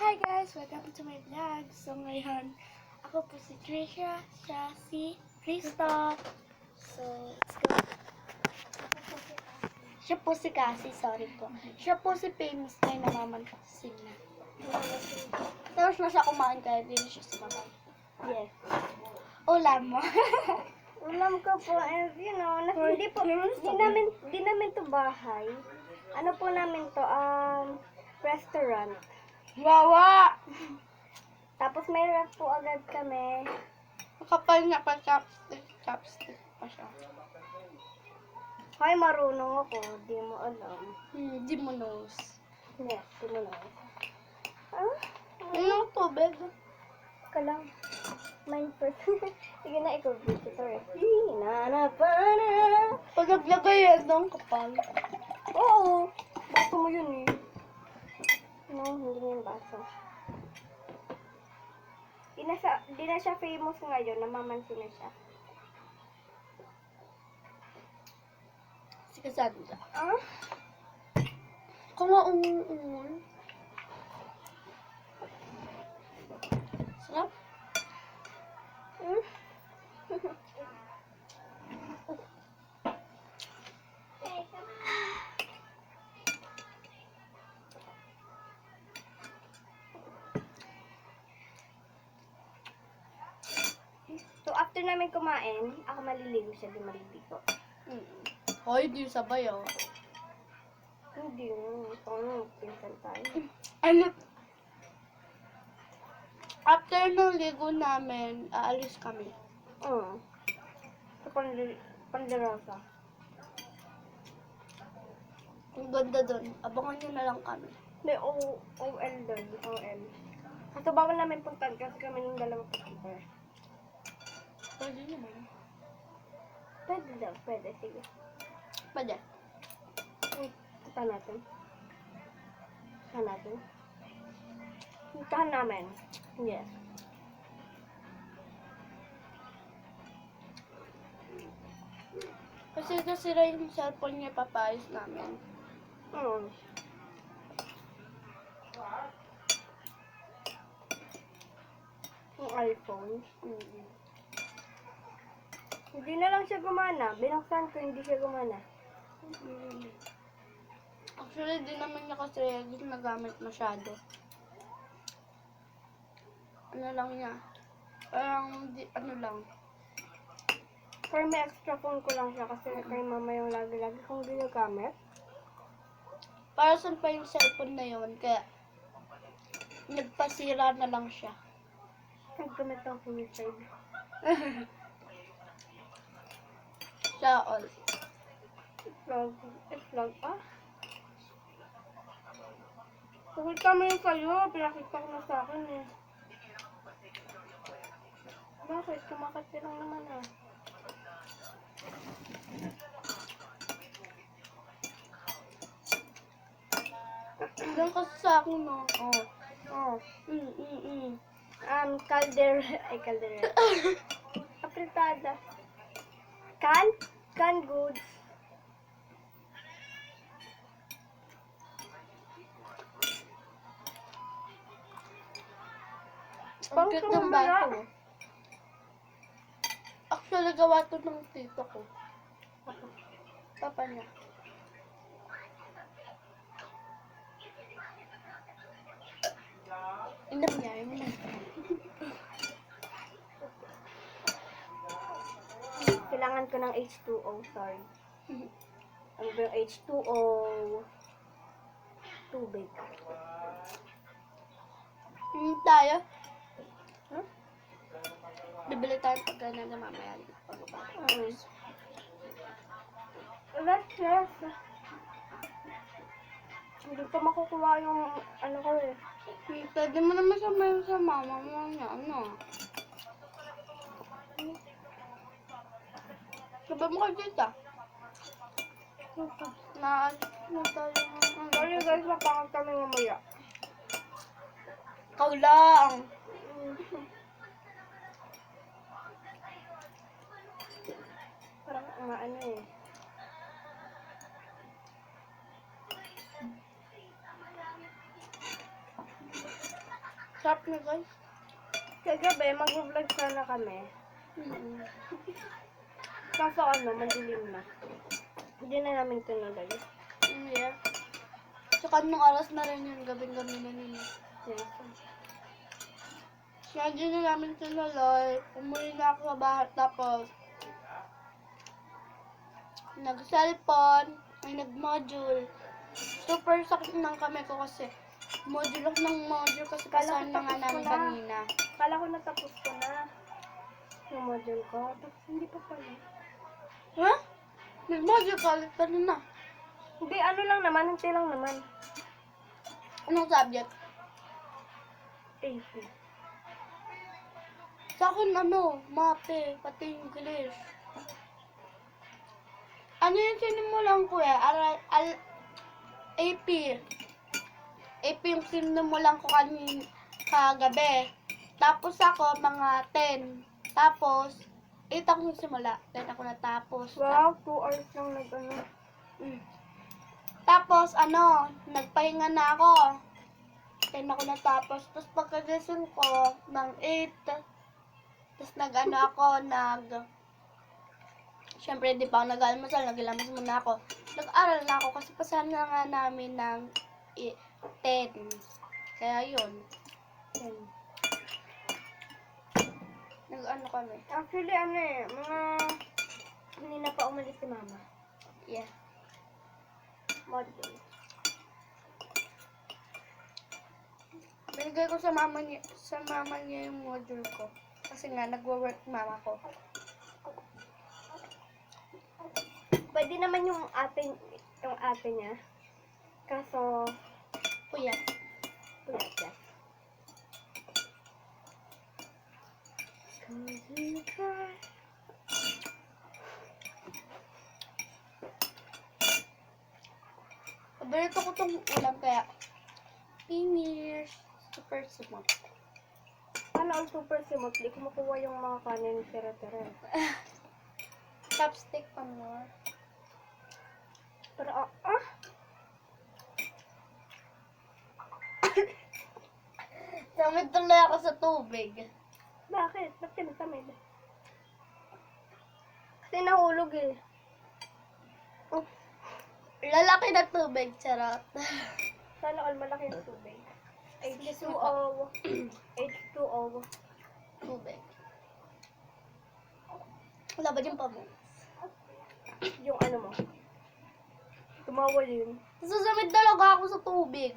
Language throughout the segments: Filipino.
Hi guys! Welcome to my vlog. So ngayon, ako po si Trisha, siya si Kristo. So, let's go. Siya po si Cassie, sorry po. Siya po si Famous na yung namamansin na. Tapos na siya kumain kaya din siya sumabay. Yes. Ulam mo. Ulam ko po, and di namin to bahay. Ano po namin to, restaurant. Wawa! Tapos may ref po agad kami. Kapal na pa chopstick pa siya. Hoy, marunong ako, di mo alam. Hindi mo knows. Yes, di mo alam. Ah? Anong tubig? Ka lang. Mine first. Sige na, ikaw visitor eh. Hinanapan na. Pag naglagay yan ng kapal. Oo. Baso mo yun eh. No, hindi yung baso. Di na siya famous ngayon. Namamansin na siya. Si Cassandra. Ah? Kumaungun. Sarap. So, after namin kumain, ako maliligo siya, di maliligo. Hoy, di sabay oh. Hindi mo. Paano pinsan tayo? Ano? After nung ligo namin, aalis kami. Sa Panderosa. Ang ganda dun. Abangan nyo na lang kami. May OL doon. OL. Kaso bawal namin puntan kasi kami ng dalawa punta. Pwede naman. Pwede daw. Pwede. Sige. Pwede. Puntahan natin. Puntahan natin. Puntahan namin. Yes. Kasi nasira yung cellphone niya, papayos namin. Yung iPhone. Hindi na lang siya gumana. Binuksan ko, hindi siya gumana. Actually, di naman niya kasi ginagamit masyado. Ano lang niya. Parang, ano lang. Pero may extra phone ko lang siya kasi kay mama yung lagi-lagi kong ginagamit. Para saan pa yung cellphone na yun, kaya nagpasira na lang siya. Naggamit ang suicide. Siya all. Vlog pa? Pakita mo yung sa'yo. Pinakita ko na sa akin eh. Bakit? Kumakati lang naman ah. Hanggang kasi sa akin, no? Oh. Caldera. Apretada. Canned goods. Ang cute ng baso. Actually, gawa to ng tito ko. Papa niya. Inam niya, yun na. Kailangan ko ng H2O, sorry. Ano ba yung H2O? Tubig. Tayo. Huh? Bibili tayo pagka na mamaya. Yes. Hindi pa makukuha yung ano ko eh. Pwede mo naman sa mama mo niya, ano? Sabi mo kay tita. Sorry guys, mapakag kami mamaya. Ikaw lang. Parang ano eh. Sarap na guys. Kagabi, mag-vlog sana kami. Kaso madilim na. Hindi na namin tinuloy. Yeah. Tsaka anong oras na rin yun, gabing-gabi na nila. Yes. Kaya hindi na namin tinuloy. Umuwi na ako sa bahay, tapos nag-cellphone, ay nag-module. Super sakit ng kamay ko kasi module ako ng module kasi Kala ko kasama nga tapos ko namin na. kanina. Kala ko natapos ko na yung module ko. Tapos hindi pa pala. Ha? Nag-module ka ulit kanina. Hindi, ano lang naman, hindi lang naman. Anong subject? AP. Sa akin mate, pati English. Ano yung sinimulan ko AP. AP yung sinimulan ko kagabi. Tapos ako, mga 10. Tapos, 8 ako nagsimula. 10 ako natapos. Wow, 2 hours lang Tapos, nagpahinga na ako. 10 ako natapos. Tapos, pagka-lesson ko, ng 8. Tapos, Siyempre, di pa ako nag-almasal. Nag-ilamas muna ako. Nag-aral na ako kasi pasahan na nga namin ng 10. Kaya yun. 10. Kami. Actually, mga hindi na pa umalis si mama. Yeah. Module. Binigay ko sa mama niya yung module ko. Kasi nga, nagwo-work mama ko. Pwede naman yung ate niya. Kaso, Kuya. wala siya. Paborito ko tong ulam kaya finish. Super smart. Ano ang super simot? Di ko makuha yung mga kanin tira-tira. Chopstick pa more. Pero, Samid tuloy ako sa tubig. bakit? Ba't tinatamid? Kasi nahulog eh. Lalaki na tubig, charot. Sana all malaki yung tubig. Excuse me H2O. H2O. Tubig. Wala ba dyan pa mo? Yung mo. Tumawa yun. Susamid talaga ako sa tubig.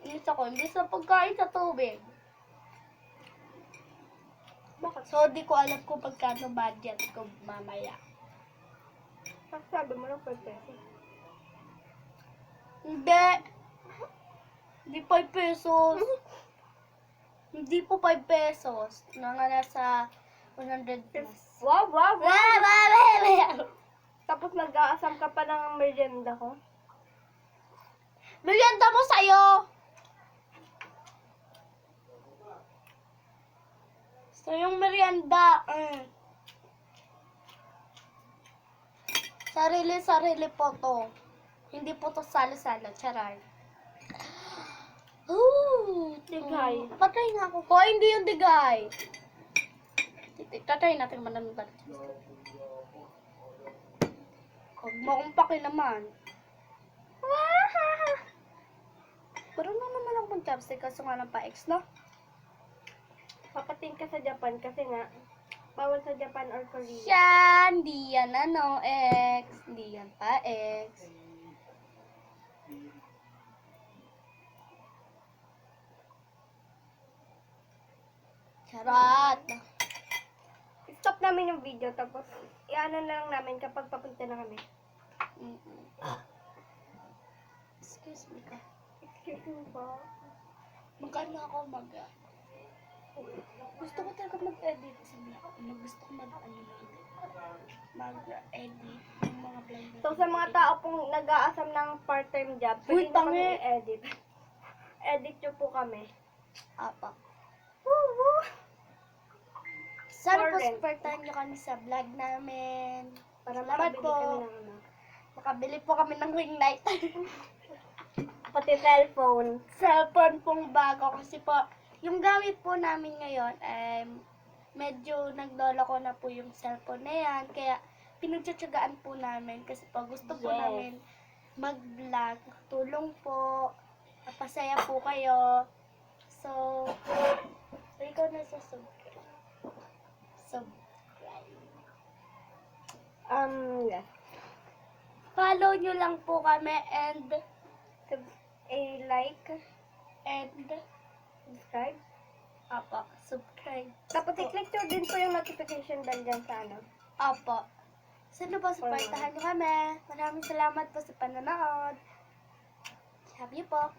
Inis ako, imbis sa pagkain sa tubig. Bakit? So, di ko alam kung pagkano budget ko mamaya. Kasi sabi mo lang 5 pesos. Hindi. Hindi 5 pesos. Hindi po 5 pesos. Nasa 100 plus. Wow! Tapos nag-aasam ka pa ng merienda ko. Merienda mo sa'yo! So, yung merienda, sarili-sarili po to. Hindi po to salo-salo. Charar. Ooh! Digay. Patay nga ako. Hindi yung digay. Tatry natin manamig ba? Huwag mo akong paki naman. Pero naman ako ng chopstick kaso nga lang pa-ex, no? Papating ka sa Japan kasi nga, bawal sa Japan or Korea. Yan! Di yan ex. Di yan pa-ex. Charot! Stop namin yung video tapos iano na lang namin kapag papunta na kami. Excuse me ka. Excuse me po. Magkano ako gusto ko talaga mag-edit sa gusto ko mag-edit ng mga vlog. So sa mga tao pong nag-aasam ng part-time job, Uy, pwede na kami tangi. i-edit. Edit nyo po kami. Apa. Woo! Sana po Correct. supportahan nyo kami sa vlog namin. Para Salamat makabili po. kami ng Makabili po kami ng ring light. Pati cellphone. Cellphone pong bago kasi po yung gamit po namin ngayon ay medyo naglolo ko na po yung cellphone na yan. Kaya pinagtsatsagaan po namin kasi po gusto po Yes. namin mag-vlog. Tulong po. Napasaya po kayo. So, ikaw na sa subscribe. Yes. Follow nyo lang po kami and Like, and subscribe. Apo, subscribe. Tapos i-click nyo din po yung notification bell dyan sa ano. Apo. Sana po supportahan nyo kami. Maraming salamat po sa panonood. Love you po.